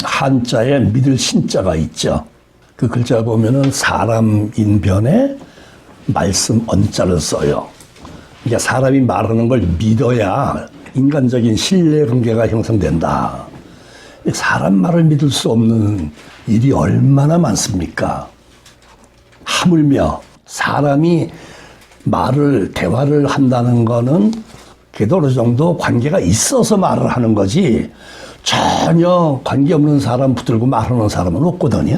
한자에 믿을 신자가 있죠. 그 글자 보면은 사람 인변에 말씀 언자를 써요. 그러니까 사람이 말하는 걸 믿어야 인간적인 신뢰관계가 형성된다. 사람 말을 믿을 수 없는 일이 얼마나 많습니까? 하물며 사람이 대화를 한다는 거는 그래도 어느 정도 관계가 있어서 말을 하는 거지 전혀 관계없는 사람 붙들고 말하는 사람은 없거든요.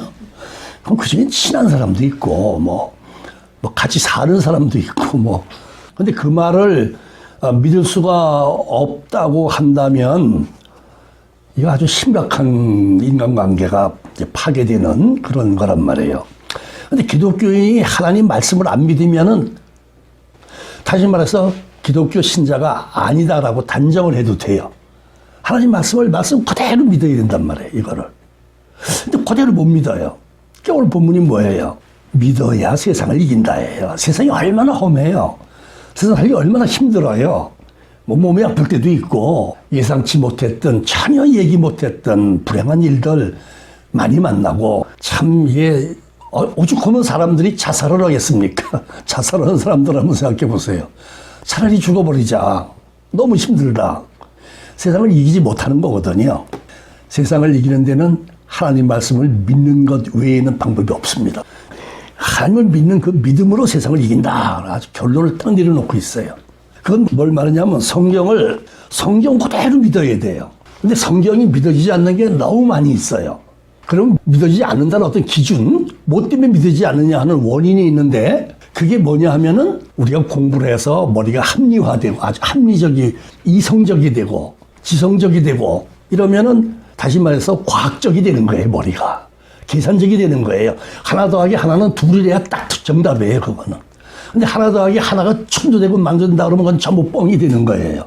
그럼 그중에 친한 사람도 있고 뭐 같이 사는 사람도 있고 근데 그 말을 믿을 수가 없다고 한다면 이거 아주 심각한 인간관계가 파괴되는 그런 거란 말이에요. 근데 기독교인이 하나님 말씀을 안 믿으면은 다시 말해서 기독교 신자가 아니다라고 단정을 해도 돼요. 하나님 말씀 그대로 믿어야 된단 말이에요, 이거를. 근데 그대로 못 믿어요. 오늘 본문이 뭐예요? 믿어야 세상을 이긴다예요. 세상이 얼마나 험해요. 세상 살기 얼마나 힘들어요. 몸이 아플 때도 있고 예상치 못했던 전혀 얘기 못했던 불행한 일들 많이 만나고 참 이게 오죽하면 사람들이 자살을 하겠습니까? 자살하는 사람들 한번 생각해 보세요. 차라리 죽어버리자. 너무 힘들다. 세상을 이기지 못하는 거거든요. 세상을 이기는 데는 하나님 말씀을 믿는 것 외에는 방법이 없습니다. 하나님을 믿는 그 믿음으로 세상을 이긴다. 아주 결론을 딱 내려놓고 있어요. 그건 뭘 말하냐면 성경 그대로 믿어야 돼요. 근데 성경이 믿어지지 않는 게 너무 많이 있어요. 그럼 믿어지지 않는다는 어떤 기준, 뭐 때문에 믿어지지 않느냐 하는 원인이 있는데 그게 뭐냐 하면은 우리가 공부를 해서 머리가 합리화되고 아주 이성적이 되고 지성적이 되고 이러면은 다시 말해서 과학적이 되는 거예요, 머리가. 계산적이 되는 거예요. 하나 더하기 하나는 둘이래야 딱 정답이에요, 그거는. 근데 하나 더하기 하나가 천조되고 만든다 그러면 그건 전부 뻥이 되는 거예요.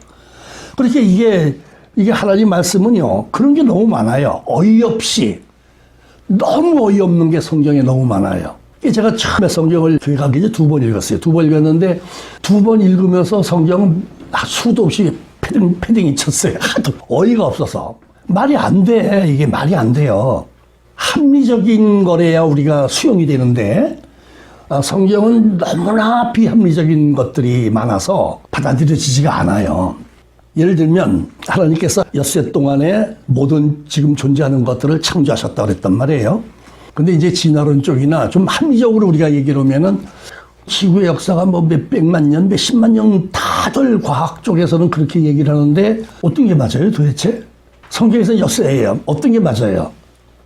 그렇게 이게 하나님 말씀은요, 그런 게 너무 많아요. 어이없이. 너무 어이없는 게 성경에 너무 많아요. 제가 처음에 성경을 교회 가기 전에 2번 읽었어요. 2번 읽었는데 2번 읽으면서 성경은 수도 없이 패딩이 쳤어요. 하도 어이가 없어서. 말이 안 돼. 이게 말이 안 돼요. 합리적인 거래야 우리가 수용이 되는데 성경은 너무나 비합리적인 것들이 많아서 받아들여지지가 않아요. 예를 들면 하나님께서 엿새 동안에 모든 지금 존재하는 것들을 창조하셨다고 그랬단 말이에요. 근데 이제 진화론 쪽이나 좀 합리적으로 우리가 얘기를 하면은 지구의 역사가 몇백만 년, 몇십만 년 다들 과학 쪽에서는 그렇게 얘기를 하는데 어떤 게 맞아요 도대체? 성경에서 엿새예요. 어떤 게 맞아요?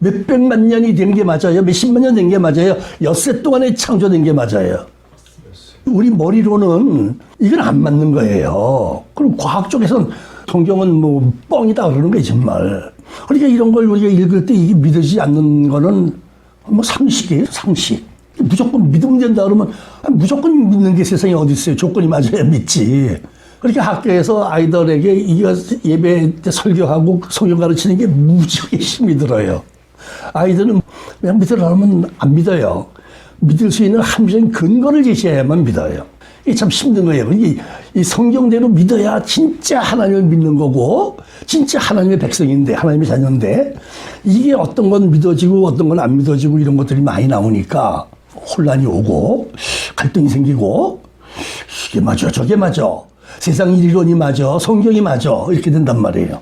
몇백만 년이 된 게 맞아요? 몇십만 년 된 게 맞아요? 엿새 동안에 창조된 게 맞아요? 우리 머리로는 이건 안 맞는 거예요. 그럼 과학 쪽에서는 성경은 뻥이다 그러는 거예요, 정말. 그러니까 이런 걸 우리가 읽을 때 이게 믿어지지 않는 거는 상식이에요, 상식. 무조건 믿으면 된다 그러면 무조건 믿는 게 세상에 어디 있어요? 조건이 맞아야 믿지. 그렇게 학교에서 아이들에게 이거 예배 때 설교하고 성경 가르치는 게 무지하게 힘이 들어요. 아이들은 그냥 믿으라 하면 안 믿어요. 믿을 수 있는 합리적인 근거를 제시해야만 믿어요. 이게 참 힘든 거예요. 이 성경대로 믿어야 진짜 하나님을 믿는 거고, 진짜 하나님의 백성인데, 하나님의 자녀인데, 이게 어떤 건 믿어지고 어떤 건 안 믿어지고 이런 것들이 많이 나오니까 혼란이 오고, 갈등이 생기고, 이게 맞아, 저게 맞아. 세상 이론이 맞아, 성경이 맞아. 이렇게 된단 말이에요.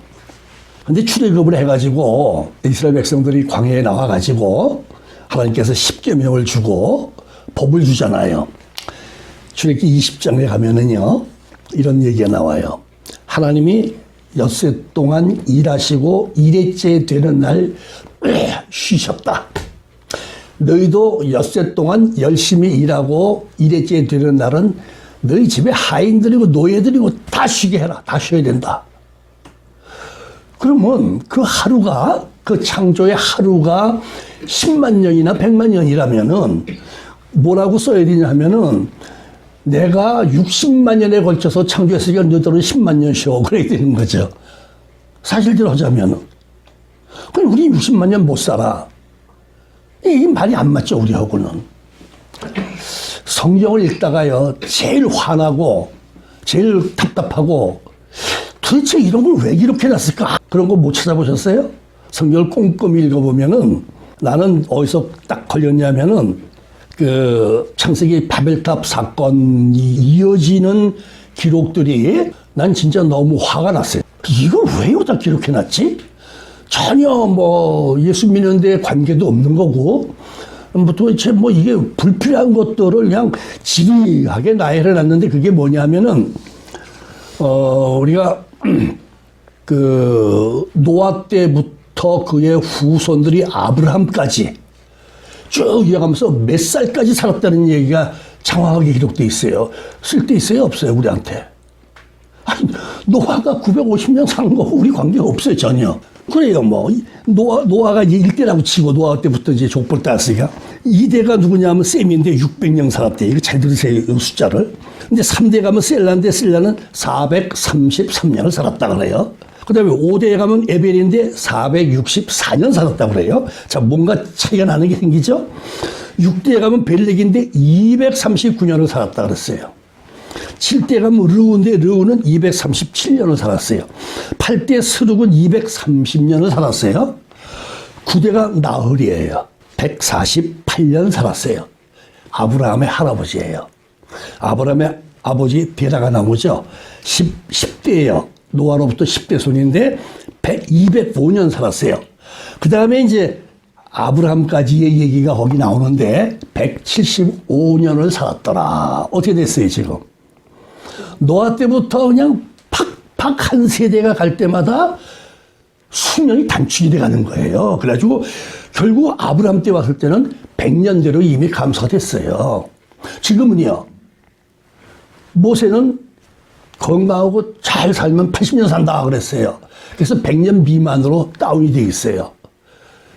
근데 출애굽을 해가지고 이스라엘 백성들이 광야에 나와가지고 하나님께서 10계명을 주고 법을 주잖아요. 출애굽기 20장에 가면은요, 이런 얘기가 나와요. 하나님이 엿새 동안 일하시고 일회째 되는 날 쉬셨다. 너희도 엿새 동안 열심히 일하고 일회째 되는 날은 너희 집에 하인들이고 노예들이고 다 쉬게 해라. 다 쉬어야 된다. 그러면 그 하루가, 그 창조의 하루가 10만 년이나 100만 년이라면은 뭐라고 써야 되냐 하면은 내가 60만 년에 걸쳐서 창조했으니까 너희들은 10만 년 쉬어. 그래야 되는 거죠. 사실대로 하자면은. 그럼 우리 60만 년 못 살아. 이 말이 안 맞죠, 우리하고는. 성경을 읽다가요, 제일 화나고, 제일 답답하고, 도대체 이런 걸 왜 기록해 놨을까? 그런 거 못 찾아보셨어요? 성경을 꼼꼼히 읽어보면은 나는 어디서 딱 걸렸냐면은 그 창세기 바벨탑 사건이 이어지는 기록들이 난 진짜 너무 화가 났어요. 이걸 왜 여기다 기록해놨지? 전혀 뭐 예수 믿는 데 관계도 없는 거고 뭐 도대체 뭐 이게 불필요한 것들을 그냥 지리하게 나열해 놨는데 그게 뭐냐면은 우리가 그 노아 때부터 그의 후손들이 아브라함까지 쭉 이어가면서 몇 살까지 살았다는 얘기가 장황하게 기록돼 있어요. 쓸데 있어요? 없어요? 우리한테? 아니, 노아가 950년 사는 거 우리 관계가 없어요, 전혀. 그래요, 뭐. 노아가 이제 1대라고 치고 노아 때부터 이제 족보를 따왔으니까. 2대가 누구냐면 셈인데 600년 살았대. 이거 잘 들으세요, 이 숫자를. 근데 3대 가면 셀라인데 셀라는 433년을 살았다 그래요. 그 다음에 5대에 가면 에벨인데 464년 살았다 그래요. 자, 뭔가 차이가 나는 게 생기죠? 6대에 가면 벨렉인데 239년을 살았다 그랬어요. 7대 가면 르우인데 르우는 237년을 살았어요. 8대 스룩은 230년을 살았어요. 9대가 나흘이에요. 148년 살았어요. 아브라함의 할아버지예요. 아브라함의 아버지 베라가 나오죠. 10대예요. 노아로부터 10대 손인데 205년 살았어요. 그 다음에 이제 아브라함까지의 얘기가 거기 나오는데 175년을 살았더라. 어떻게 됐어요, 지금? 노아 때부터 그냥 팍팍 한 세대가 갈 때마다 수년이 단축이 돼 가는 거예요. 그래가지고 결국 아브라함 때 왔을 때는 100년대로 이미 감소됐어요. 지금은요, 모세는 건강하고 잘 살면 80년 산다 그랬어요. 그래서 100년 미만으로 다운이 돼 있어요.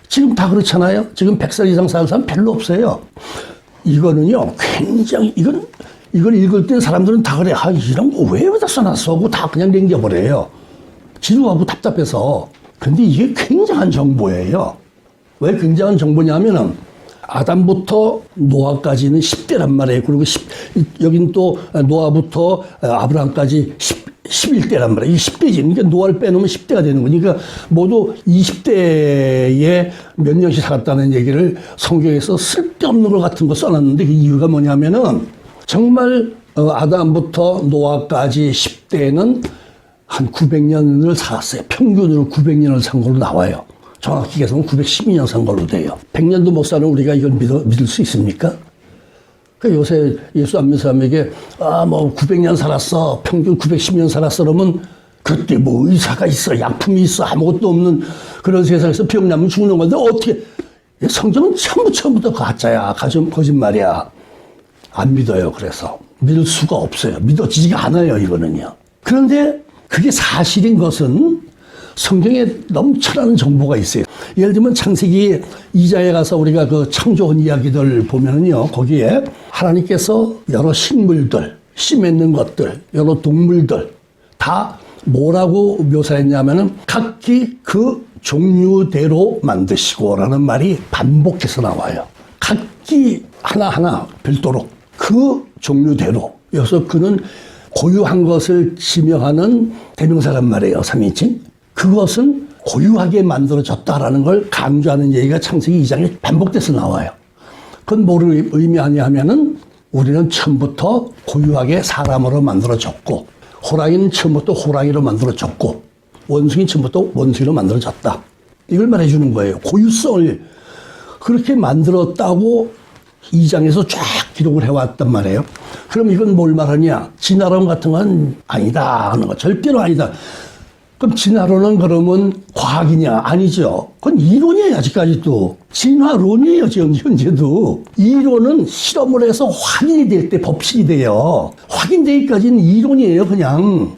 지금 다 그렇잖아요. 지금 100살 이상 사는 사람 별로 없어요. 이거는요, 굉장히, 이걸 읽을 때 사람들은 다 그래. 아, 이런 거 왜 여기다 써놨어? 하고 다 그냥 남겨버려요. 지루하고 답답해서. 근데 이게 굉장한 정보예요. 왜 굉장한 정보냐면은, 아담부터 노아까지는 10대란 말이에요. 그리고 여긴 또 노아부터 아브라함까지 11대란 말이에요. 이 10대지. 그러니까 노아를 빼놓으면 10대가 되는 거니까 모두 20대에 몇 년씩 살았다는 얘기를 성경에서 쓸데없는 것 같은 거 써놨는데 그 이유가 뭐냐면은 정말 아담부터 노아까지 10대는 한 900년을 살았어요. 평균으로 900년을 산 걸로 나와요. 정확히 해서는 912년 산 걸로 돼요. 100년도 못 사는 우리가 이걸 믿을 수 있습니까? 그러니까 요새 예수 안 믿는 사람에게 900년 살았어. 평균 910년 살았어. 그러면 그때 뭐 의사가 있어. 약품이 있어. 아무것도 없는 그런 세상에서 병 나면 죽는 건데 어떻게. 성경은 처음부터 가짜야. 거짓말이야. 안 믿어요. 그래서. 믿을 수가 없어요. 믿어지지가 않아요. 이거는요. 그런데 그게 사실인 것은 성경에 넘쳐나는 정보가 있어요. 예를 들면 창세기 2장에 가서 우리가 그 창조한 이야기들 보면은요, 거기에 하나님께서 여러 식물들, 씨 맺는 것들, 여러 동물들 다 뭐라고 묘사했냐면은 각기 그 종류대로 만드시고라는 말이 반복해서 나와요. 각기 하나하나 별도로 그 종류대로. 여기서 그는 고유한 것을 지명하는 대명사란 말이에요. 3인칭. 그것은 고유하게 만들어졌다라는 걸 강조하는 얘기가 창세기 2장에 반복돼서 나와요. 그건 뭐를 의미하냐 하면은 우리는 처음부터 고유하게 사람으로 만들어졌고, 호랑이는 처음부터 호랑이로 만들어졌고, 원숭이는 처음부터 원숭이로 만들어졌다. 이걸 말해주는 거예요. 고유성을 그렇게 만들었다고 2장에서 쫙 기록을 해왔단 말이에요. 그럼 이건 뭘 말하냐? 진화론 같은 건 아니다 하는 거. 절대로 아니다. 그럼 진화론은 그러면 과학이냐? 아니죠. 그건 이론이에요, 아직까지도. 진화론이에요, 지금 현재도. 이론은 실험을 해서 확인이 될 때 법칙이 돼요. 확인되기까지는 이론이에요, 그냥.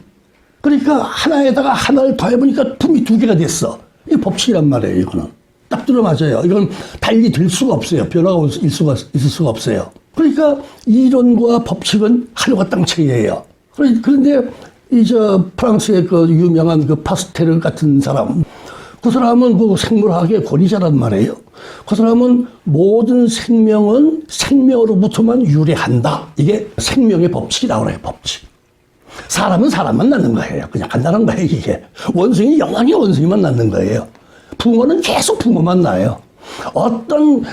그러니까 하나에다가 하나를 더해보니까 품이 2개가 됐어. 이게 법칙이란 말이에요, 이거는. 딱 들어맞아요. 이건 달리 될 수가 없어요. 변화가 있을 수가 없어요. 그러니까 이론과 법칙은 하늘과 땅 차이예요. 그런데 프랑스의 그 유명한 그 파스텔 같은 사람, 그 사람은 그 생물학의 권위자란 말이에요. 그 사람은 모든 생명은 생명으로부터만 유래한다. 이게 생명의 법칙이라고 그래요, 법칙. 사람은 사람만 낳는 거예요. 그냥 간단한 거예요, 이게. 원숭이 영원히 원숭이만 낳는 거예요. 붕어는 계속 붕어만 나요. 어떤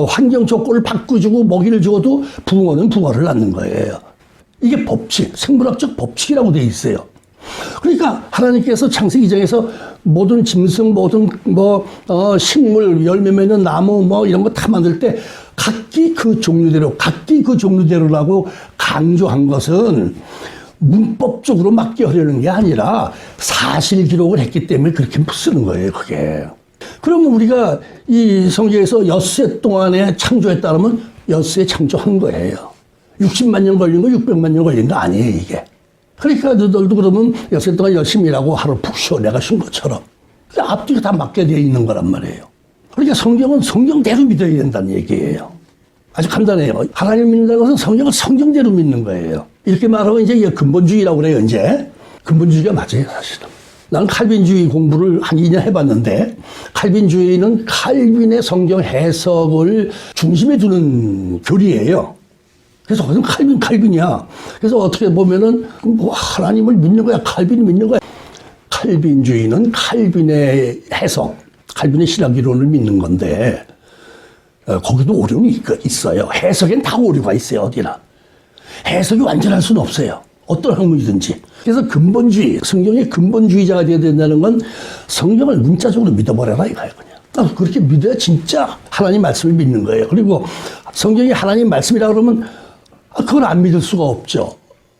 환경 조건을 바꾸주고 먹이를 주어도 붕어는 붕어를 낳는 거예요. 이게 법칙, 생물학적 법칙이라고 돼 있어요. 그러니까 하나님께서 창세기 2장에서 모든 짐승, 모든 식물, 열매 맺는 나무 이런 거 다 만들 때 각기 그 종류대로라고 강조한 것은 문법적으로 맞게 하려는 게 아니라 사실 기록을 했기 때문에 그렇게 쓰는 거예요, 그게. 그러면 우리가 이 성경에서 엿새 동안에 창조했다면 엿새에 창조한 거예요. 60만 년 걸린 거, 600만 년 걸린 거 아니에요, 이게. 그러니까 너희들도 그러면 엿새 동안 열심히 일하고 하루 푹 쉬어. 내가 쉰 것처럼. 앞뒤가 다 맞게 되어 있는 거란 말이에요. 그러니까 성경은 성경대로 믿어야 된다는 얘기예요. 아주 간단해요. 하나님 믿는다는 것은 성경을 성경대로 믿는 거예요. 이렇게 말하면 이제 근본주의라고 그래요, 이제. 근본주의가 맞아요, 사실은. 나는 칼빈주의 공부를 한 2년 해봤는데, 칼빈주의는 칼빈의 성경 해석을 중심에 두는 교리예요. 그래서 거기는 칼빈이야. 그래서 어떻게 보면은 하나님을 믿는 거야, 칼빈을 믿는 거야. 칼빈주의는 칼빈의 해석, 칼빈의 신학 이론을 믿는 건데, 거기도 오류는 있어요. 해석엔 다 오류가 있어요, 어디나. 해석이 완전할 수는 없어요. 어떤 학문이든지. 그래서 근본주의, 성경의 근본주의자가 되어야 된다는 건 성경을 문자적으로 믿어버려라 이거예요, 그냥. 그렇게 믿어야 진짜 하나님 말씀을 믿는 거예요. 그리고 성경이 하나님 말씀이라 그러면 그걸 안 믿을 수가 없죠.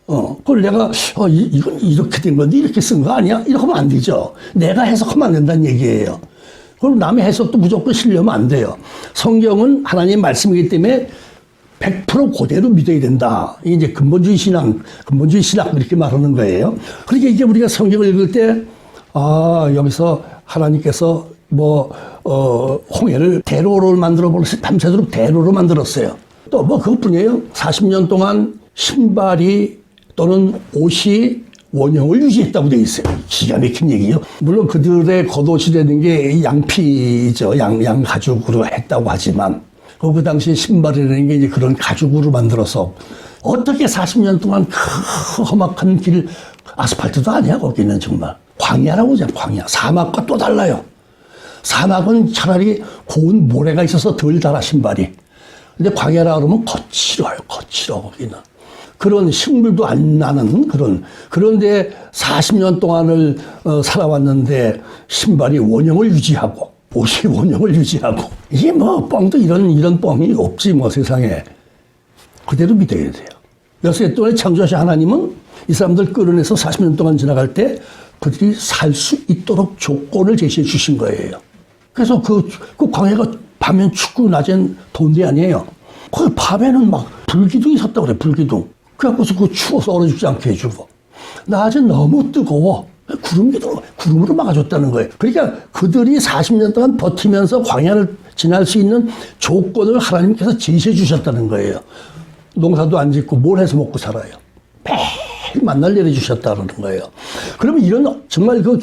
그걸 내가, 이건 이렇게 된 건데 이렇게 쓴 거 아니야? 이렇게 하면 안 되죠. 내가 해석하면 안 된다는 얘기예요. 그럼 남의 해석도 무조건 신뢰하면 안 돼요. 성경은 하나님의 말씀이기 때문에 100% 그대로 믿어야 된다. 이게 이제 근본주의 신학 이렇게 말하는 거예요. 그러니까 이게 우리가 성경을 읽을 때, 여기서 하나님께서 홍해를 대로를 만들어버렸어요. 밤새도록 대로로 만들었어요. 또 그것뿐이에요. 40년 동안 신발이 또는 옷이 원형을 유지했다고 되어 있어요. 기가 막힌 얘기요. 물론 그들의 겉옷이 되는 게 양피죠. 양 가죽으로 했다고 하지만, 그 당시에 신발이라는 게 이제 그런 가죽으로 만들어서 어떻게 40년 동안 그 험악한 길, 아스팔트도 아니야, 거기는 정말. 광야라고 하잖아, 광야. 사막과 또 달라요. 사막은 차라리 고운 모래가 있어서 덜 달아, 신발이. 근데 광야라 그러면 거칠어요, 거기는. 그런 식물도 안 나는 그런데 40년 동안을 살아왔는데 신발이 원형을 유지하고 옷이 원형을 유지하고 이게 뻥도 이런 뻥이 없지 세상에. 그대로 믿어야 돼요. 엿새 동안에 창조하신 하나님은 이 사람들 끌어내서 40년 동안 지나갈 때 그들이 살 수 있도록 조건을 제시해 주신 거예요. 그래서 그 광야가 밤엔 춥고 낮엔 더운데 아니에요. 그 밤에는 막 불기둥이 섰다고 그래, 불기둥. 그래갖고서 추워서 얼어 죽지 않게 해주고. 낮엔 너무 뜨거워. 구름으로 막아줬다는 거예요. 그러니까 그들이 40년 동안 버티면서 광야를 지날 수 있는 조건을 하나님께서 제시해 주셨다는 거예요. 농사도 안 짓고 뭘 해서 먹고 살아요. 매일 만날 내려주셨다는 거예요. 그러면 이런 정말 그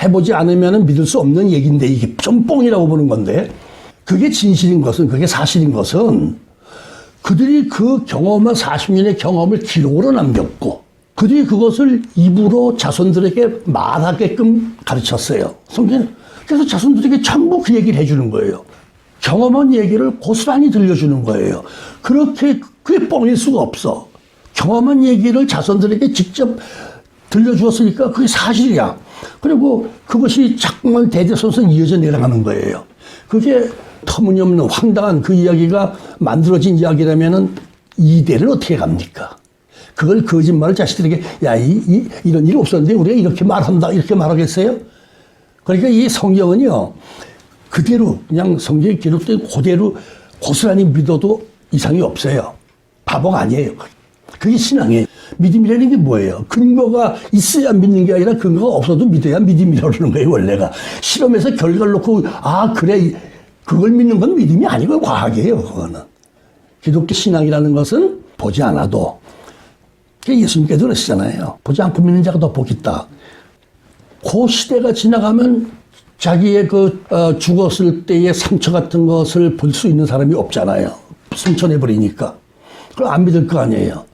해보지 않으면 믿을 수 없는 얘기인데 이게 좀 뻥이라고 보는 건데 그게 진실인 것은, 그게 사실인 것은 그들이 그 경험을 40년의 경험을 기록으로 남겼고 그들이 그것을 입으로 자손들에게 말하게끔 가르쳤어요. 성경은. 그래서 자손들에게 전부 그 얘기를 해주는 거예요. 경험한 얘기를 고스란히 들려주는 거예요. 그게 뻥일 수가 없어. 경험한 얘기를 자손들에게 직접 들려주었으니까 그게 사실이야. 그리고 그것이 자꾸만 대대손손 이어져 내려가는 거예요. 그게 터무니없는 황당한 그 이야기가 만들어진 이야기라면은 이대를 어떻게 갑니까? 그걸 거짓말을 자식들에게 이런 일이 없었는데 우리가 이렇게 말한다 이렇게 말하겠어요? 그러니까 이 성경은요 그대로 그냥 성경에 기록된 그대로 고스란히 믿어도 이상이 없어요. 바보가 아니에요. 그게 신앙이에요. 믿음이라는 게 뭐예요? 근거가 있어야 믿는 게 아니라 근거가 없어도 믿어야 믿음이라는 거예요. 원래가 실험에서 결과를 놓고 그래 그걸 믿는 건 믿음이 아니고 과학이에요. 그거는. 기독교 신앙이라는 것은 보지 않아도 예수님께서 그러시잖아요. 보지 않고 믿는 자가 더 복이 있다. 그 시대가 지나가면 자기의 죽었을 때의 상처 같은 것을 볼 수 있는 사람이 없잖아요. 승천해버리니까. 그걸 안 믿을 거 아니에요.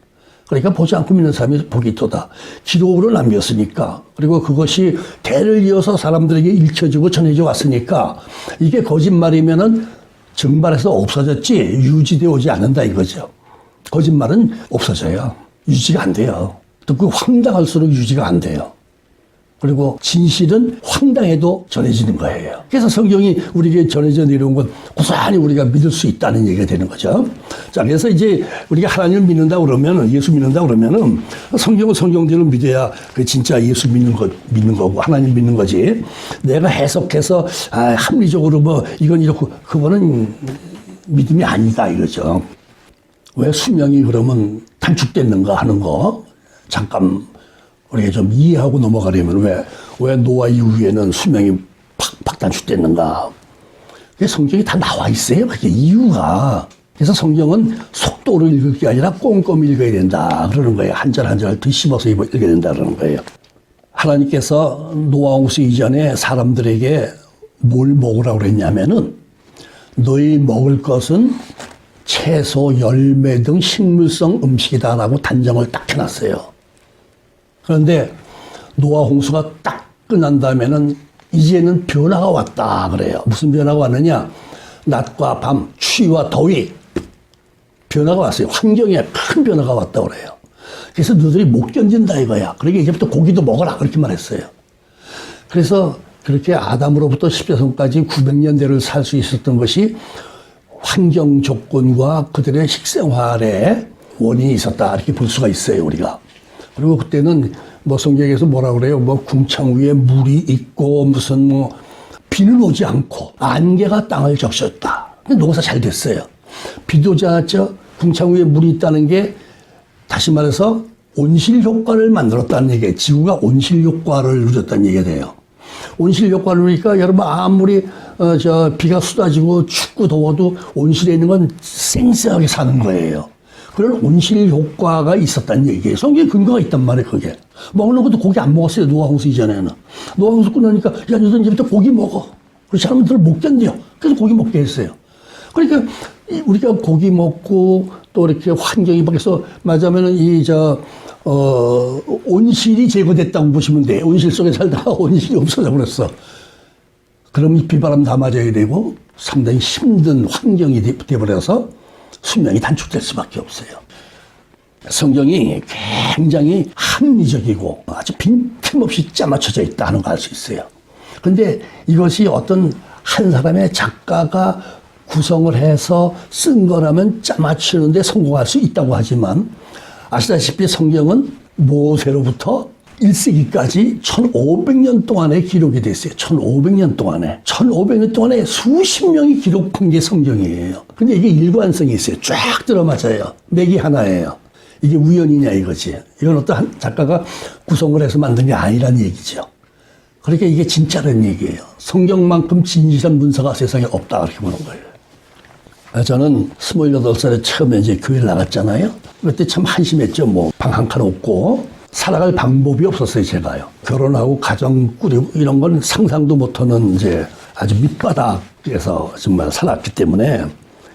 그러니까 보지 않고 믿는 사람이 복이 있도다. 기록으로 남겼으니까. 그리고 그것이 대를 이어서 사람들에게 읽혀지고 전해져 왔으니까 이게 거짓말이면은 증발해서 없어졌지 유지되어 오지 않는다 이거죠. 거짓말은 없어져요. 유지가 안 돼요. 또 그 황당할수록 유지가 안 돼요. 그리고 진실은 황당해도 전해지는 거예요. 그래서 성경이 우리에게 전해져 내려온 건 고스란히 우리가 믿을 수 있다는 얘기가 되는 거죠. 자, 그래서 이제 우리가 하나님을 믿는다 그러면은, 예수 믿는다 그러면은 성경은 성경대로 믿어야 그 진짜 예수 믿는 거고 하나님 믿는 거지. 내가 해석해서 합리적으로 뭐 이건 이렇고 그거는 믿음이 아니다 이거죠. 왜 수명이 그러면 단축됐는가 하는 거 잠깐 우리가 좀 이해하고 넘어가려면 왜 노아 이후에는 수명이 팍팍 단축됐는가. 성경이 다 나와 있어요. 그게 이유가. 그래서 성경은 속도로 읽을 게 아니라 꼼꼼히 읽어야 된다. 그러는 거예요. 한 절 한 절 더 씹어서 읽어야 된다. 그러는 거예요. 하나님께서 노아 홍수 이전에 사람들에게 뭘 먹으라고 그랬냐면은 너희 먹을 것은 채소, 열매 등 식물성 음식이다라고 단정을 딱 해놨어요. 그런데 노아 홍수가 딱 끝난 다음에는 이제는 변화가 왔다 그래요. 무슨 변화가 왔느냐? 낮과 밤, 추위와 더위 변화가 왔어요. 환경에 큰 변화가 왔다 그래요. 그래서 너희들이 못 견딘다 이거야. 그러니까 이제부터 고기도 먹어라 그렇게 말했어요. 그래서 그렇게 아담으로부터 십자손까지 900년대를 살 수 있었던 것이 환경 조건과 그들의 식생활에 원인이 있었다 이렇게 볼 수가 있어요 우리가. 그리고 그때는 뭐 성경에서 뭐라 그래요? 뭐 궁창 위에 물이 있고 무슨 뭐 비는 오지 않고 안개가 땅을 적셨다. 농사 잘 됐어요. 비도 오지 않았죠. 궁창 위에 물이 있다는 게 다시 말해서 온실 효과를 만들었다는 얘기예요. 지구가 온실 효과를 누렸다는 얘기가 돼요. 온실 효과를 누리니까 여러분 아무리 비가 쏟아지고 춥고 더워도 온실에 있는 건 쌩쌩하게 사는 거예요. 그런 온실 효과가 있었다는 얘기예요. 성경에 근거가 있단 말이에요, 그게. 먹는 것도 고기 안 먹었어요, 노아 홍수 이전에는. 노아 홍수 끝나니까, 야, 너희들 이제부터 고기 먹어. 그렇지 않으면 너희들 못 견뎌. 그래서 고기 먹게 했어요. 그러니까 우리가 고기 먹고 또 이렇게 환경이 바뀌어서 맞으면은 온실이 제거됐다고 보시면 돼. 온실 속에 살다가 온실이 없어져 버렸어. 그럼 비바람 다 맞아야 되고 상당히 힘든 환경이 돼버려서 수명이 단축될 수밖에 없어요. 성경이 굉장히 합리적이고 아주 빈틈없이 짜맞춰져 있다는 걸 알 수 있어요. 그런데 이것이 어떤 한 사람의 작가가 구성을 해서 쓴 거라면 짜맞추는데 성공할 수 있다고 하지만 아시다시피 성경은 모세로부터 1세기까지 1500년 동안에 기록이 됐어요. 1500년 동안에. 1500년 동안에 수십 명이 기록한 게 성경이에요. 근데 이게 일관성이 있어요. 쫙 들어맞아요. 맥이 하나예요. 이게 우연이냐 이거지. 이건 어떤 작가가 구성을 해서 만든 게 아니라는 얘기죠. 그러니까 이게 진짜라는 얘기예요. 성경만큼 진실한 문서가 세상에 없다 그렇게 보는 거예요. 저는 28살에 처음에 이제 교회를 나갔잖아요. 그때 참 한심했죠. 뭐 방 한 칸 없고 살아갈 방법이 없었어요, 제가요. 결혼하고 가정 꾸리고 이런 건 상상도 못하는 이제 아주 밑바닥에서 정말 살았기 때문에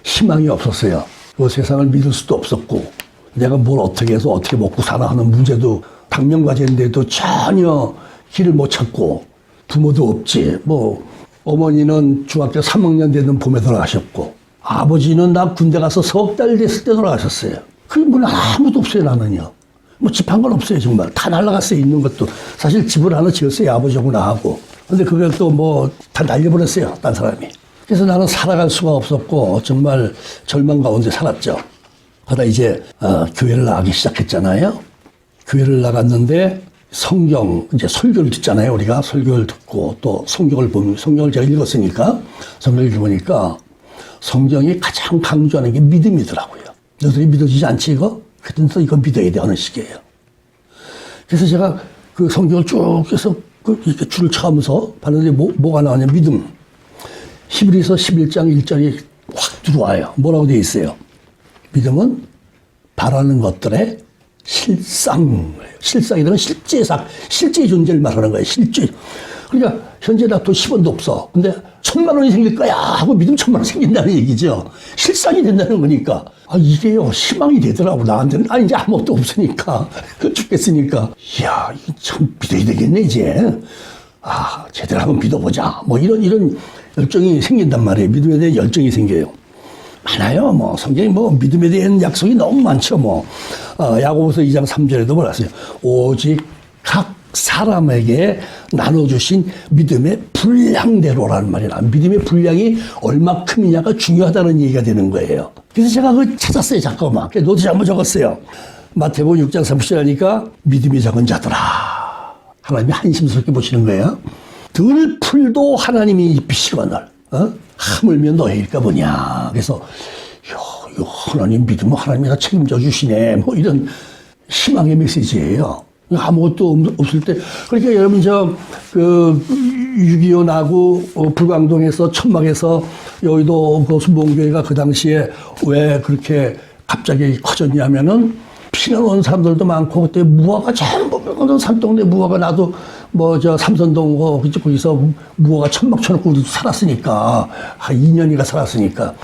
희망이 없었어요. 그 세상을 믿을 수도 없었고 내가 뭘 어떻게 해서 어떻게 먹고 살아 하는 문제도 당면과제인데도 전혀 길을 못 찾고 부모도 없지. 뭐 어머니는 중학교 3학년 되는 봄에 돌아가셨고 아버지는 나 군대 가서 석 달 됐을 때 돌아가셨어요. 그게 뭐 아무도 없어요, 나는요. 뭐 집 한 건 없어요, 정말. 다 날라갔어요, 있는 것도. 사실 집을 하나 지었어요, 아버지하고 나하고. 근데 그걸 또 뭐 다 날려버렸어요, 딴 사람이. 그래서 나는 살아갈 수가 없었고 정말 절망 가운데 살았죠. 그러다 이제 교회를 나가기 시작했잖아요. 교회를 나갔는데 성경, 이제 설교를 듣잖아요, 우리가. 설교를 듣고 또 성경을 보면, 성경을 제가 읽었으니까, 성경을 읽어보니까 성경이 가장 강조하는 게 믿음이더라고요. 너희들이 믿어지지 않지, 이거? 그땐 또 이건 믿어야 돼, 하는 식이에요. 그래서 제가 그 성경을 쭉 해서 이렇게 줄을 쳐가면서 봤는데 뭐가 나오냐, 믿음. 히브리서 11장 1절이 확 들어와요. 뭐라고 되어 있어요? 믿음은 바라는 것들의 실상이라는 실제 존재를 말하는 거예요. 실제. 그러니까 현재 나 돈 10원도 없어. 근데 1,000만 원이 생길 거야 하고 믿으면 1,000만 원 생긴다는 얘기죠. 실상이 된다는 거니까. 아, 이게요, 희망이 되더라고, 나한테는. 아, 이제 아무것도 없으니까. 죽겠으니까. 이야, 이거 참 믿어야 되겠네, 이제. 아, 제대로 한번 믿어보자. 뭐 이런 열정이 생긴단 말이에요. 믿음에 대한 열정이 생겨요. 많아요. 뭐 성경이 뭐 믿음에 대한 약속이 너무 많죠. 뭐 야고보서 2장 3절에도 뭐라 했어요. 오직 각 사람에게 나눠주신 믿음의 분량대로라는 말이야. 믿음의 분량이 얼마큼이냐가 중요하다는 얘기가 되는 거예요. 그래서 제가 그걸 찾았어요. 잠깐만. 노트에 한번 적었어요. 마태복음 6장 30절 하니까 믿음이 적은 자들아. 하나님이 한심스럽게 보시는 거예요. 들풀도 하나님이 입히시거늘 하물며 너희일까 보냐. 그래서 이거 하나님 믿으면 하나님이 다 책임져 주시네. 뭐 이런 희망의 메시지예요. 아무것도 없을 때. 그러니까 여러분 그6.25 나고 불광동에서 천막에서 여의도 그 순복음교회가 그 당시에 왜 그렇게 갑자기 커졌냐면은 피난 온 사람들도 많고 그때 무화과 전부 산동네 무화과 나도 뭐 삼선동 거기서 무화과 천막 쳐놓고 살았으니까 한 2년이가 살았으니까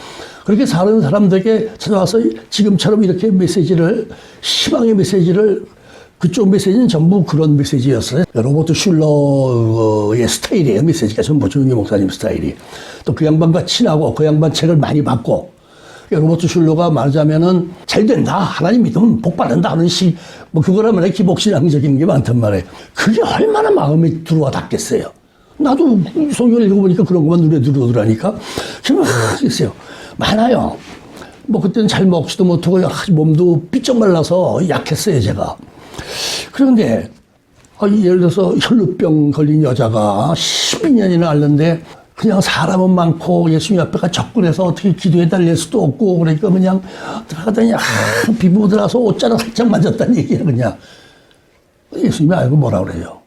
그렇게 사는 사람들에게 찾아와서 지금처럼 이렇게 메시지를 희망의 메시지를 그쪽 메시지는 전부 그런 메시지였어요. 로버트 슐러의 스타일이에요. 메시지가 전부 조용히 목사님 스타일이. 또 그 양반과 친하고 그 양반 책을 많이 받고 로버트 슐러가 말하자면은 잘 된다. 하나님 믿으면 복 받는다 하는 식, 뭐 그거라면 기복신앙적인 게 많단 말이에요. 그게 얼마나 마음에 들어와 닿겠어요. 나도 성경을 읽어보니까 그런 것만 눈에 들어오더라니까. 정말 있어요. 많아요. 뭐 그때는 잘 먹지도 못하고 몸도 삐쩍 말라서 약했어요, 제가. 그런데 예를 들어서 혈루병 걸린 여자가 12년이나 앓는데 그냥 사람은 많고 예수님 앞에가 접근해서 어떻게 기도해 달랠 수도 없고 그러니까 그냥 들어가더니 피부 들어가서 옷자락 살짝 만졌다는 얘기야 그냥. 예수님이 알고 뭐라 그래요?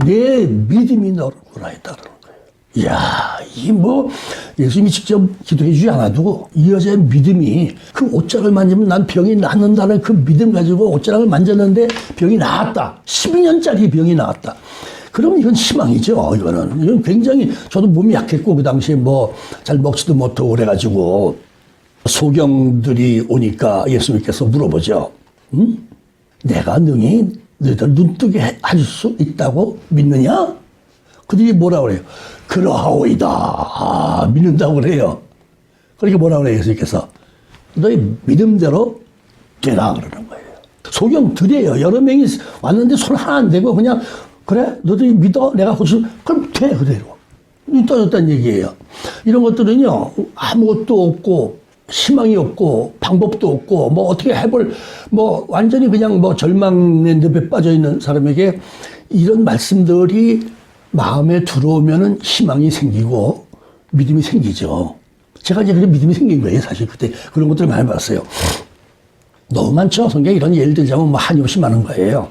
내 믿음이 너를 구원했다 그러는 거예요. 이야, 이 뭐 예수님이 직접 기도해 주지 않아도 이 여자의 믿음이 그 옷자락을 만지면 난 병이 낫는다는 그 믿음 가지고 옷자락을 만졌는데 병이 나았다. 12년짜리 병이 나았다. 그러면 이건 희망이죠. 이건 굉장히 저도 몸이 약했고 그 당시에 뭐 잘 먹지도 못하고 그래가지고 소경들이 오니까 예수님께서 물어보죠. 응? 내가 능히 너희들 눈뜨게 할 수 있다고 믿느냐? 그들이 뭐라 그래요? 그러하오이다. 아, 믿는다고 그래요. 그러니까 뭐라 그래요? 예수님께서 너희 믿음대로 되라 그러는 거예요. 소경들이에요. 여러 명이 왔는데 손 하나 안 대고 그냥 그래? 너희들이 믿어? 내가 고치면 그럼 돼 그대로. 떠졌다는 얘기예요. 이런 것들은요 아무것도 없고 희망이 없고 방법도 없고 뭐 어떻게 해볼 뭐 완전히 그냥 뭐 절망의 늪에 빠져 있는 사람에게 이런 말씀들이 마음에 들어오면은 희망이 생기고 믿음이 생기죠. 제가 이제 그런 믿음이 생긴 거예요. 사실 그때 그런 것들을 많이 봤어요. 너무 많죠. 성경에 이런 예를 들자면 뭐 한이 없이 많은 거예요.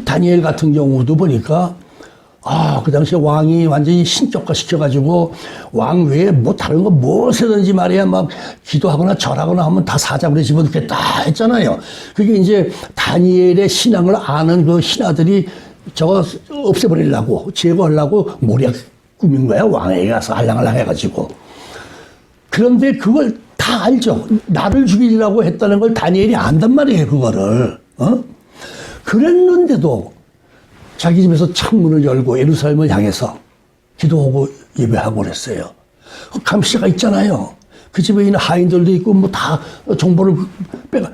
다니엘 같은 경우도 보니까 그 당시에 왕이 완전히 신격화 시켜가지고 왕 외에 뭐 다른 거 무엇이든지 말이야 막 기도하거나 절하거나 하면 다 사자굴에 집어넣겠다 했잖아요. 그게 이제 다니엘의 신앙을 아는 그 신하들이 저거 없애버리려고 제거하려고 모략 꾸민 거야. 왕에게 가서 알랑알랑 해가지고. 그런데 그걸 다 알죠. 나를 죽이려고 했다는 걸 다니엘이 안단 말이에요. 그거를. 그랬는데도 자기 집에서 창문을 열고 예루살렘을 향해서 기도하고 예배하고 그랬어요. 그 감시자가 있잖아요. 그 집에 있는 하인들도 있고 뭐 다 정보를 빼가.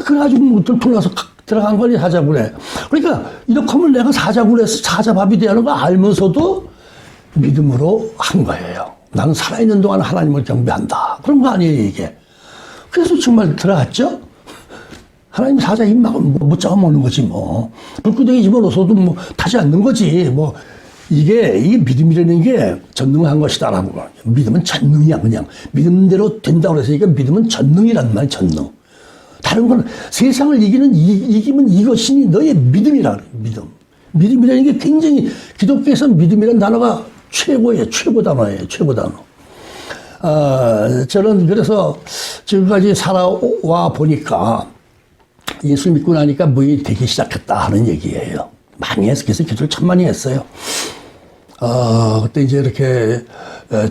그래가지고 뭐 들풀나서 들어간 거니 사자굴에. 그러니까 이렇게 하면 내가 사자굴에서 사자밥이 되는 거 알면서도 믿음으로 한 거예요. 나는 살아있는 동안 하나님을 경배한다. 그런 거 아니에요 이게. 그래서 정말 들어갔죠. 하나님 사자 입막을 못 잡아먹는 거지 뭐. 불구덩이 집어넣어서도 뭐 타지 않는 거지 뭐. 이게 믿음이라는 게 전능한 것이다라고. 믿음은 전능이야 그냥. 믿음대로 된다고 그랬으니까 믿음은 전능이란 말이야 전능. 다른 거는 세상을 이기면 이것이니 너의 믿음이라 그래. 믿음. 믿음이라는 게 굉장히 기독교에서 믿음이라는 단어가 최고예요. 최고 단어예요. 최고 단어. 저는 그래서 지금까지 살아와 보니까 예수 믿고 나니까 뭐이 되기 시작했다 하는 얘기예요. 많이 해서 그래서 기도를 참 많이 했어요. 그때 이제 이렇게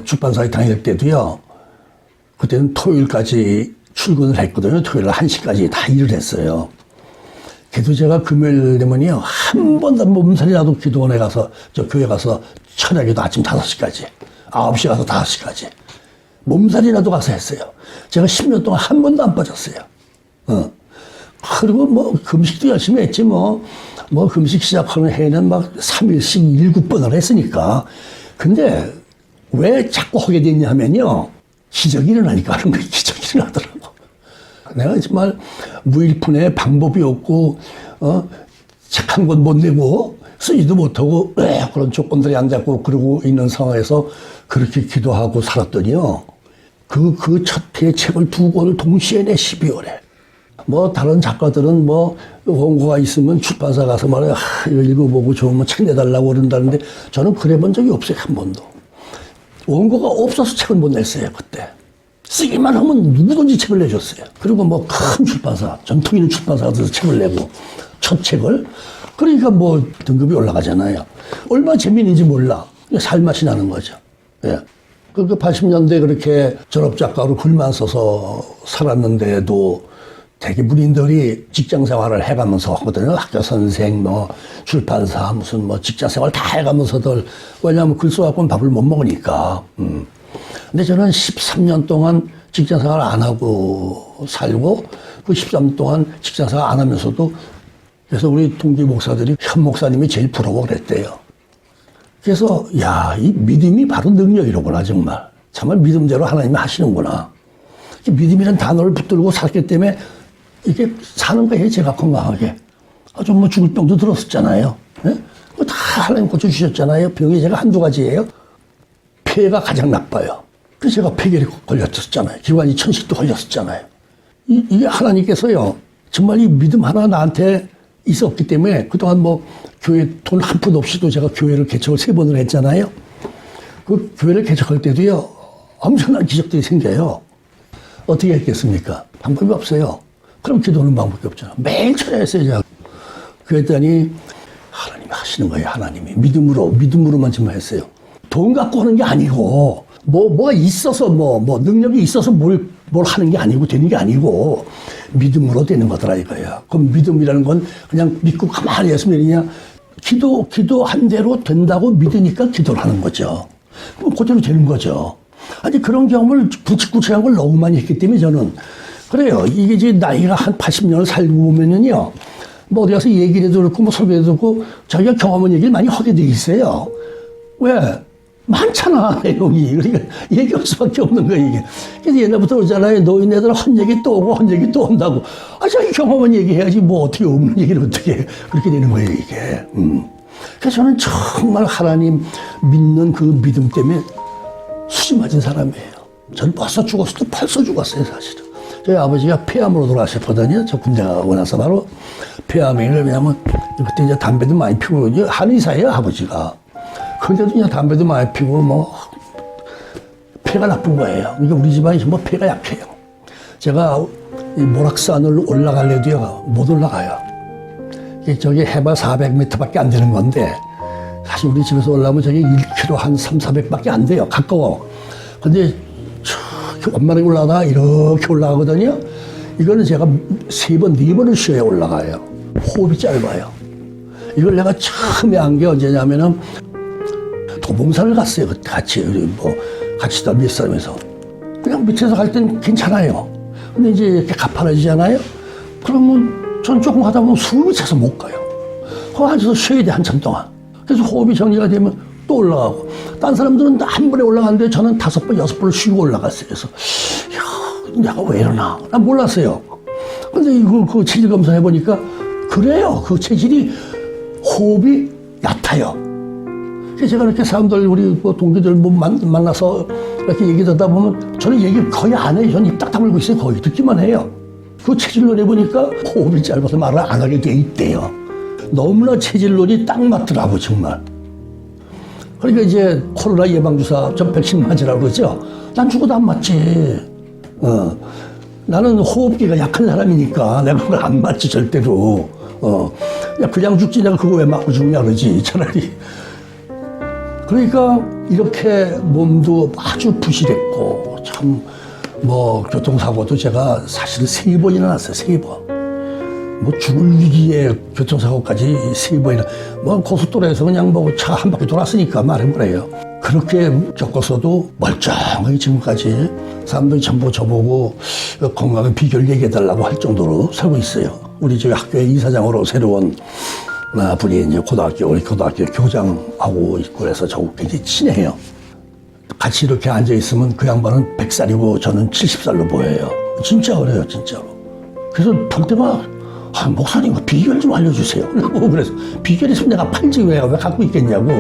출판사에 다닐 때도요. 그때는 토요일까지 출근을 했거든요. 토요일 1시까지 다 일을 했어요. 그래도 제가 금요일 되면요. 한 번도 몸살이라도 기도원에 가서, 교회 가서 철야기도 아침 5시까지, 9시 가서 5시까지. 몸살이라도 가서 했어요. 제가 10년 동안 한 번도 안 빠졌어요. 그리고 뭐 금식도 열심히 했지 뭐 금식 시작하는 해에는 막 3일씩 7번을 했으니까. 근데 왜 자꾸 하게 됐냐면요. 기적이 일어나니까 하는 거예요. 기적이 일어나더라고. 내가 정말 무일푼에 방법이 없고, 착한 건 못 내고, 쓰지도 못하고, 그런 조건들이 안 잡고 그러고 있는 상황에서 그렇게 기도하고 살았더니요. 그 첫 회의 책을 2권을 동시에 내 12월에. 뭐 다른 작가들은 뭐 원고가 있으면 출판사 가서 말해 이거 읽어보고 좋으면 책 내달라고 그런다는데 저는 그래 본 적이 없어요. 한 번도. 원고가 없어서 책을 못 냈어요. 그때. 쓰기만 하면 누구든지 책을 내줬어요. 그리고 뭐 큰 출판사, 전통 있는 출판사에서 책을 내고 첫 책을. 그러니까 뭐 등급이 올라가잖아요. 얼마나 재미있는지 몰라. 살맛이 나는 거죠. 예. 그 80년대 그렇게 전업작가로 글만 써서 살았는데도 대개 문인들이 직장 생활을 해가면서 하거든요. 학교 선생, 뭐, 출판사, 무슨 뭐 직장 생활 다 해가면서들. 왜냐하면 글 써갖고는 밥을 못 먹으니까. 근데 저는 13년 동안 직장 생활 안 하고 살고, 그 13년 동안 직장 생활 안 하면서도, 그래서 우리 동기 목사들이 현 목사님이 제일 부러워 그랬대요. 그래서, 야, 이 믿음이 바로 능력이로구나, 정말. 정말 믿음대로 하나님이 하시는구나. 믿음이라는 단어를 붙들고 살기 때문에 이게 사는 거예요, 제가 건강하게. 좀 뭐 죽을 병도 들었었잖아요. 예? 다 하나님 고쳐주셨잖아요. 병이 제가 한두 가지예요. 폐가 가장 나빠요. 그래서 제가 폐결이 걸렸었잖아요. 기관지 천식도 걸렸었잖아요. 이게 하나님께서요, 정말 이 믿음 하나 나한테 있었기 때문에 그동안 뭐 교회 돈 한 푼 없이도 제가 교회를 개척을 3번을 했잖아요. 그 교회를 개척할 때도요, 엄청난 기적들이 생겨요. 어떻게 했겠습니까? 방법이 없어요. 그럼 기도하는 방법이 없잖아. 매일 찾아했어요, 제가. 그랬더니 하나님이 하시는 거예요, 하나님이. 믿음으로만 정말 했어요. 돈 갖고 하는 게 아니고, 뭐가 있어서 능력이 있어서 뭘 하는 게 아니고, 되는 게 아니고, 믿음으로 되는 거더라, 이거야. 그럼 믿음이라는 건 그냥 믿고 가만히 있으면 그냥 기도한 대로 된다고 믿으니까 기도를 하는 거죠. 그럼 그대로 되는 거죠. 아니, 그런 경험을 구체구체한 걸 너무 많이 했기 때문에 저는 그래요. 이게 이제 나이가 한 80년을 살고 보면은요, 뭐 어디 가서 얘기를 해도 그렇고, 뭐 설교해도 그렇고, 자기가 경험한 얘기를 많이 하게 돼 있어요. 왜? 많잖아, 내용이. 그러니까 얘기할 수밖에 없는 거예요, 이게. 그래서 옛날부터 그러잖아요. 노인네들 한 얘기 또 오고, 한 얘기 또 온다고. 자기 경험한 얘기 해야지, 뭐 어떻게 없는 얘기를 어떻게 그렇게 되는 거예요, 이게. 그래서 저는 정말 하나님 믿는 그 믿음 때문에 수지 맞은 사람이에요. 저는 벌써 죽었어도 벌써 죽었어요, 사실은. 저희 아버지가 폐암으로 돌아가셨거든요. 저 군대 가고 나서 바로 폐암을, 왜냐면 그때 이제 담배도 많이 피우고, 한의사예요, 아버지가. 근데도 그냥 담배도 많이 피우고, 뭐, 폐가 나쁜 거예요. 그러니까 우리 집안이 전부 폐가 약해요. 제가 이 모락산을 올라갈래도요, 못 올라가요. 저기 해발 400m 밖에 안 되는 건데, 사실 우리 집에서 올라오면 저기 1km 한 300, 400밖에 안 돼요. 가까워. 근데 원만하게 올라가다가 이렇게 올라가거든요. 이거는 제가 3번, 4번을 쉬어야 올라가요. 호흡이 짧아요. 이걸 내가 처음에 한 게 언제냐면은 도봉산을 갔어요. 같이 다 밑사람에서. 그냥 밑에서 갈 땐 괜찮아요. 근데 이제 이렇게 가파라지잖아요. 그러면 전 조금 하다 보면 숨이 차서 못 가요. 거기 앉아서 쉬어야 돼, 한참 동안. 그래서 호흡이 정리가 되면 또 올라가고. 딴 사람들은 한 번에 올라가는데 저는 5번, 6번을 쉬고 올라갔어요. 그래서, 야, 내가 왜 이러나? 난 몰랐어요. 근데 그 체질 검사 해보니까 그래요. 그 체질이 호흡이 얕아요. 그래서 제가 이렇게 사람들, 우리 동기들 만나서 이렇게 얘기 듣다 보면 저는 얘기 거의 안 해요. 저는 입 딱 다물고 있어요. 거의 듣기만 해요. 그 체질론에 보니까 호흡이 짧아서 말을 안 하게 돼 있대요. 너무나 체질론이 딱 맞더라고, 정말. 그러니까 이제 코로나 예방주사 전 백신 맞으라고 그러죠. 난 죽어도 안 맞지. 나는 호흡기가 약한 사람이니까 내가 그걸 안 맞지, 절대로. 야, 그냥 죽지 내가 그거 왜 맞고 죽냐 그러지, 차라리. 그러니까 이렇게 몸도 아주 부실했고 참 뭐 교통사고도 제가 사실 3번이나 났어요. 3번. 뭐 죽을 위기에 교통사고까지 3번이나 뭐 고속도로에서 그냥 뭐 차 한 바퀴 돌았으니까 말해보래요. 그렇게 겪어서도 멀쩡하게 지금까지 사람들이 전부 저보고 건강의 비결 얘기해달라고 할 정도로 살고 있어요. 우리 저희 학교의 이사장으로 새로운 분이 이제 우리 고등학교 교장하고 있고 그래서 저하고 굉장히 친해요. 같이 이렇게 앉아있으면 그 양반은 100살이고 저는 70살로 보여요. 진짜 그래요, 진짜로. 그래서 볼 때마다 목사님 비결 좀 알려주세요. 그래서 비결 있으면 내가 팔지 왜 갖고 있겠냐고.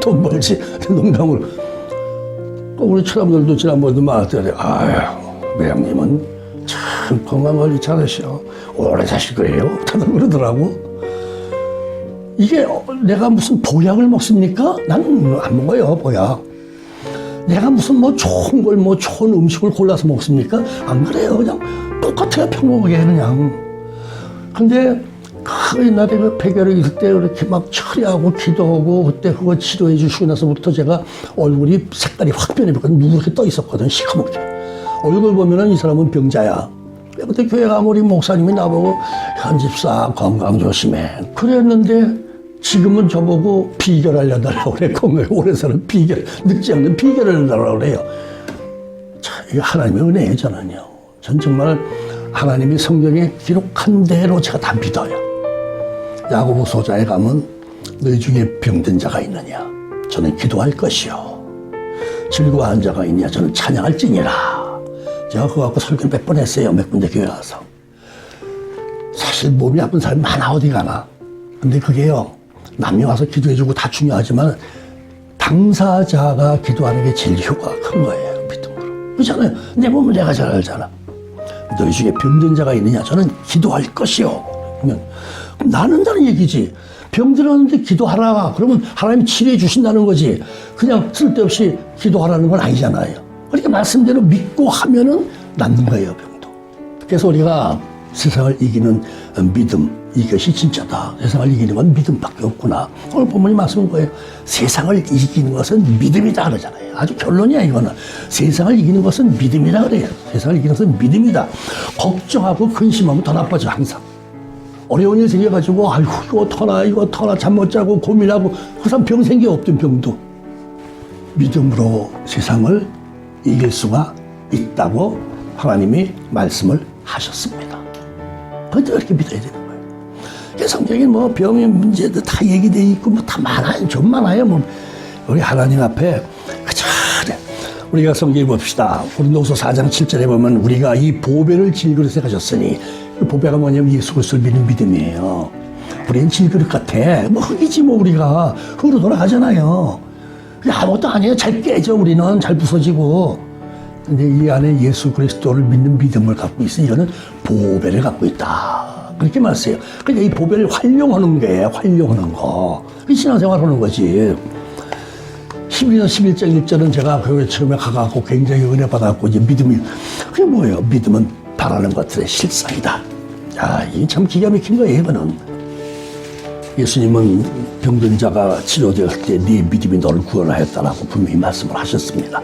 돈 벌지. 농담으로. 우리 친구들도 지난번에도 말했더니 매형님은 참 건강관리 잘하셔. 오래 사실 거예요. 다들 그러더라고. 이게 내가 무슨 보약을 먹습니까? 나는 안 먹어요, 보약. 내가 무슨 뭐 좋은 걸 좋은 음식을 골라서 먹습니까? 안 그래요. 그냥 똑같아요, 평범하게 그냥. 근데 그 옛날에 그 폐결이 있을 때 이렇게 막 처리하고 기도하고 그때 그거 치료해 주시고 나서부터 제가 얼굴이 색깔이 확 변해버렸거든. 누렇게 떠 있었거든, 시커멓게. 얼굴 보면은 이 사람은 병자야. 그때 교회 가면 우리 목사님이 나보고 현집사 건강 조심해. 그랬는데 지금은 저보고 비결 알려달라고 그래. 건강에 오래 사는 비결, 늙지 않는 비결을 알려달라고 그래요. 참, 이게 하나님의 은혜예요, 저는요. 전 정말 하나님이 성경에 기록한 대로 제가 다 믿어요. 야고보서자에 가면 너희 중에 병든 자가 있느냐? 저는 기도할 것이요. 즐거워하는 자가 있느냐? 저는 찬양할지니라. 제가 그거 갖고 설교 몇 번 했어요. 몇 군데 교회 가서. 사실 몸이 아픈 사람이 많아, 어디 가나. 근데 그게요, 남이 와서 기도해주고 다 중요하지만 당사자가 기도하는 게 제일 효과가 큰 거예요. 믿음으로. 그렇잖아요. 내 몸을 내가 잘 알잖아. 너희 중에 병든 자가 있느냐? 저는 기도할 것이요. 그러면 나는다는 얘기지. 병들었는데 기도하라. 그러면 하나님이 치료해 주신다는 거지. 그냥 쓸데없이 기도하라는 건 아니잖아요. 그러니까 말씀대로 믿고 하면은 낫는 거예요, 병도. 그래서 우리가 세상을 이기는 믿음, 이것이 진짜다. 세상을 이기는 건 믿음밖에 없구나. 오늘 본문이 말씀은 거예요. 세상을 이기는 것은 믿음이다 그러잖아요. 아주 결론이야, 이거는. 세상을 이기는 것은 믿음이다 그래요. 세상을 이기는 것은 믿음이다. 걱정하고 근심하면 더 나빠져, 항상. 어려운 일 생겨가지고 아이고 이거 터나 잠 못 자고 고민하고 그 사람 병 생겨. 없던 병도 믿음으로 세상을 이길 수가 있다고 하나님이 말씀을 하셨습니다. 그런데 그렇게 믿어야 되는 거예요. 성경에 뭐 병의 문제도 다 얘기되어 있고 뭐 다 많아요. 좀 많아요. 뭐 우리 하나님 앞에 그저 우리가 성경에 봅시다. 고린도후서 4장 7절에 보면 우리가 이 보배를 질그릇에 가졌으니 그 보배가 뭐냐면 예수 그리스도를 믿는 믿음이에요. 우리는 질그릇 같아. 뭐 흙이지 뭐 우리가. 흙으로 돌아가잖아요. 아무것도 아니에요. 잘 깨져. 우리는 잘 부서지고. 근데 이 안에 예수 그리스도를 믿는 믿음을 갖고 있으니 이거는 보배를 갖고 있다. 그렇게 말했어요. 그러니까 이 보배를 활용하는 거예요. 활용하는 거. 그 신앙생활 하는 거지. 12년 11장 1절은 제가 교회 처음에 가갖고 굉장히 은혜 받았고 이제 믿음이 그게 뭐예요? 믿음은 바라는 것들의 실상이다. 야, 이게 참 기가 막힌 거예요, 이거는. 예수님은 병든 자가 치료되었을 때 네 믿음이 너를 구원하였다라고 분명히 말씀을 하셨습니다.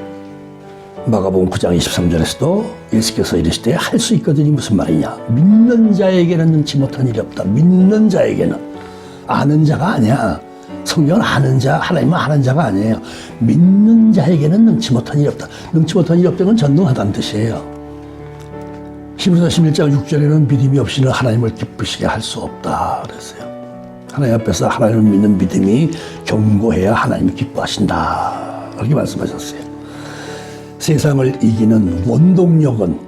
마가복음 9장 23절에서도 예수께서 이르시되 할 수 있거든이 무슨 말이냐. 믿는 자에게는 능치 못한 일이 없다. 믿는 자에게는. 아는 자가 아니야. 성경은 아는 자, 하나님은 아는 자가 아니에요. 믿는 자에게는 능치 못한 일이 없다. 능치 못한 일이 없다는 건 전능하다는 뜻이에요. 히브리서 11장 6절에는 믿음이 없이는 하나님을 기쁘시게 할 수 없다 그랬어요. 하나님 앞에서 하나님을 믿는 믿음이 견고해야 하나님이 기뻐하신다. 그렇게 말씀하셨어요. 세상을 이기는 원동력은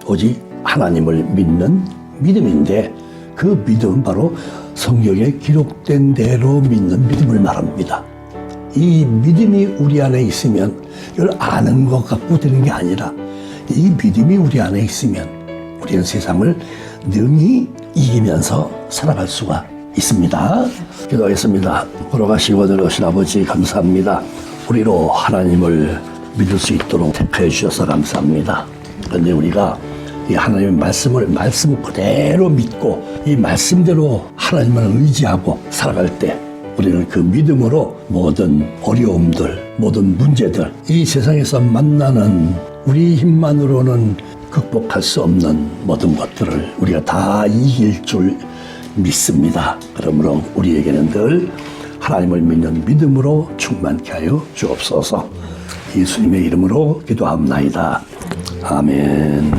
오직 하나님을 믿는 믿음인데 그 믿음은 바로 성경에 기록된 대로 믿는 믿음을 말합니다. 이 믿음이 우리 안에 있으면 이걸 아는 것 갖고 되는 게 아니라 이 믿음이 우리 안에 있으면 우리는 세상을 능히 이기면서 살아갈 수가 있습니다. 기도하겠습니다. 걸어가시고 들어오신 아버지 감사합니다. 우리로 하나님을 믿을 수 있도록 택하여 주셔서 감사합니다. 그런데 우리가 이 하나님의 말씀 그대로 믿고 이 말씀대로 하나님을 의지하고 살아갈 때 우리는 그 믿음으로 모든 어려움들, 모든 문제들, 이 세상에서 만나는 우리 힘만으로는 극복할 수 없는 모든 것들을 우리가 다 이길 줄 믿습니다. 그러므로 우리에게는 늘 하나님을 믿는 믿음으로 충만케 하여 주옵소서. 예수님의 이름으로 기도합나이다. 아멘.